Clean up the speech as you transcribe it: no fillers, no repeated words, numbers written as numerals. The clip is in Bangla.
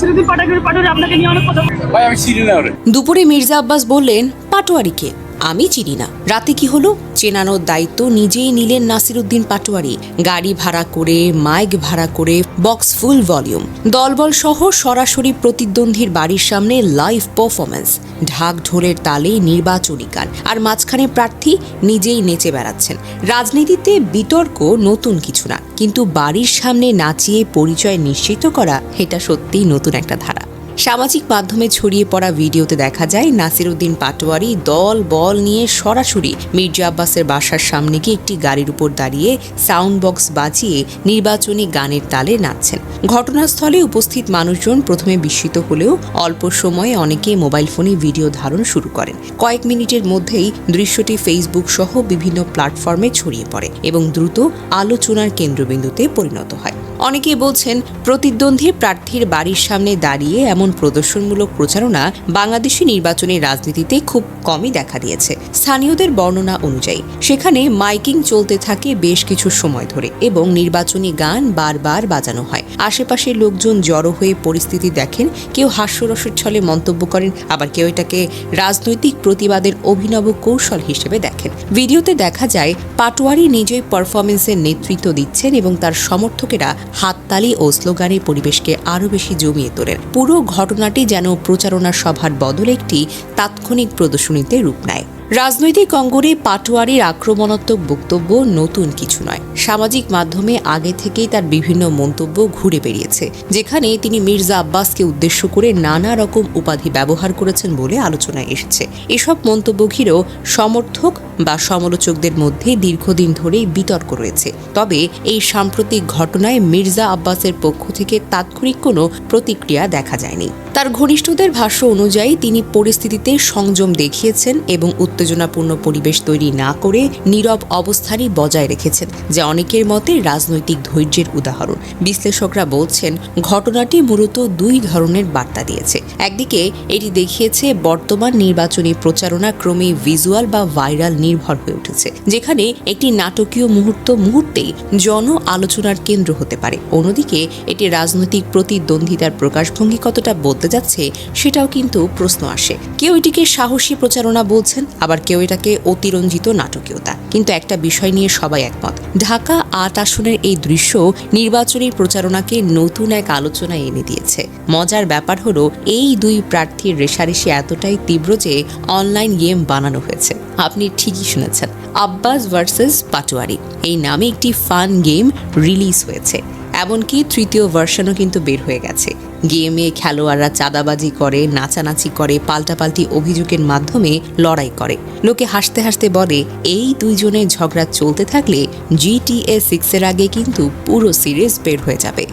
নাসিরুদ্দিন পাটোয়ারি আপনাকে নিয়ে অনেক কথা। ভাই আমি চিনি না ওরে। দুপুরে মির্জা আব্বাস বললেন, পাটোয়ারিকে আমি চিনি না। রাতে কি হলো? চেনানোর দায়িত্ব নিজেই নিলেন নাসিরুদ্দিন পাটোয়ারি। গাড়ি ভাড়া করে, মাইক ভাড়া করে, বক্স ফুল ভলিউম, দলবল সহ সরাসরি প্রতিদ্বন্দ্বীর বাড়ির সামনে লাইভ পারফরমেন্স, ঢাক ঢোলের তালে নির্বাচনী গান, আর মাঝখানে প্রার্থী নিজেই নেচে বেড়াচ্ছেন। রাজনীতিতে বিতর্ক নতুন কিছু না, কিন্তু বাড়ির সামনে নাচিয়ে পরিচয় নিশ্চিত করা এটা সত্যিই নতুন একটা ধারা। সামাজিক মাধ্যমে ছড়িয়ে পড়া ভিডিওতে দেখা যায় নাসিরুদ্দিন পাটোয়ারি দল বল নিয়ে সরাসরি মির্জা আব্বাসের বাসার সামনে গিয়ে একটি গাড়ির উপর দাঁড়িয়ে সাউন্ড বক্স বাজিয়ে নির্বাচনী গানের তালে নাচছেন। ঘটনাস্থলে উপস্থিত মানুষজন প্রথমে বিস্মিত হলেও অল্প সময়ে অনেকে মোবাইল ফোনে ভিডিও ধারণ শুরু করেন। কয়েক মিনিটের মধ্যেই দৃশ্যটি ফেসবুক সহ বিভিন্ন প্ল্যাটফর্মে ছড়িয়ে পড়ে এবং দ্রুত আলোচনার কেন্দ্রবিন্দুতে পরিণত হয়। অনেকেই বলছেন, প্রতিদ্বন্দ্বী প্রার্থীর বাড়ির সামনে দাঁড়িয়ে এমন প্রদর্শনমূলক প্রচারণা বাংলাদেশি নির্বাচনী রাজনীতিতে খুব কমই দেখা দিয়েছে। স্থানীয়দের বর্ণনা অনুযায়ী সেখানে মাইকিং চলতে থাকে বেশ কিছু সময় ধরে এবং নির্বাচনী গান বারবার বাজানো হয়। আশেপাশের লোকজন জড়ো হয়ে পরিস্থিতি দেখেন, কেউ হাস্যরসের ছলে মন্তব্য করেন, আবার কেউ এটাকে রাজনৈতিক প্রতিবাদের অভিনব কৌশল হিসেবে দেখেন। ভিডিওতে দেখা যায় পাটোয়ারি নিজেই পারফরমেন্সের নেতৃত্ব দিচ্ছেন এবং তার সমর্থকেরা হাততালি ও স্লোগানে পরিবেশকে আরও বেশি জমিয়ে তোলেন। পুরো ঘটনাটি যেন প্রচারণা সভার বদলে একটি তাৎক্ষণিক প্রদর্শনীতে রূপ নেয়। রাজনৈতিক অঙ্গনে পাটোয়ারির আক্রমণাত্মক বক্তব্য নতুন কিছু নয়। সামাজিক মাধ্যমে আগে থেকেই তার বিভিন্ন মন্তব্য ঘুরে বেরিয়েছে, যেখানে তিনি মির্জা আব্বাসকে উদ্দেশ্য করে নানা রকম উপাধি ব্যবহার করেছেন বলে আলোচনায় এসেছে। এসব মন্তব্য ঘিরেও সমর্থক বা সমালোচকদের মধ্যে দীর্ঘদিন ধরেই বিতর্ক রয়েছে। তবে এই সাম্প্রতিক ঘটনায় মির্জা আব্বাসের পক্ষ থেকে তাৎক্ষণিক কোনো প্রতিক্রিয়া দেখা যায়নি। তার ঘনিষ্ঠদের ভাষ্য অনুযায়ী তিনি পরিস্থিতিতে সংযম দেখিয়েছেন এবং উত্তেজনাপূর্ণ পরিবেশ তৈরি না করে নীরব অবস্থানই বজায় রেখেছেন, যা অনেকের মতে রাজনৈতিক ধৈর্যের উদাহরণ। বিশ্লেষকরা বলছেন, ঘটনাটি মূলত দুই ধরনের বার্তা দিয়েছে। একদিকে এটি দেখিয়েছে বর্তমান নির্বাচনী প্রচারণা ক্রমেই ভিজুয়াল বা ভাইরাল নির্ভর হয়ে উঠেছে, যেখানে একটি নাটকীয় মুহূর্তেই জন আলোচনার কেন্দ্র হতে পারে। অন্যদিকে এটি রাজনৈতিক প্রতিদ্বন্দ্বিতার প্রকাশভঙ্গি কতটা বদলে যাচ্ছে সেটাও কিন্তু প্রশ্ন আসে। কেউ এটিকে সাহসী প্রচারণা বলছেন, আবার কেউ এটাকে অতিরঞ্জিত নাটকীয়তা। কিন্তু একটা বিষয় নিয়ে সবাই একমত, ঢাকা ৮ আসনের এই দৃশ্য নির্বাচনী প্রচারণাকে নতুন এক আলোচনায় এনে দিয়েছে। মজার ব্যাপার হলো, এই দুই প্রার্থীর রেষারেষি এতটাই তীব্র যে অনলাইন গেম বানানো হয়েছে। আপনি ঠিকই শুনেছেন, আব্বাস ভার্সেস পাটোয়ারি এই নামে একটি ফান গেম রিলিজ হয়েছে। এমনকি তৃতীয় ভার্সনও কিন্তু বের হয়ে গেছে। গেমে খেলোয়াড়রা চাঁদাবাজি করে, নাচানাচি করে, পাল্টাপাল্টি অভিযোগের মাধ্যমে লড়াই করে। লোকে হাসতে হাসতে বলে, এই দুইজনের ঝগড়া চলতে থাকলে GTA 6 এর আগে কিন্তু পুরো সিরিজ বের হয়ে যাবে।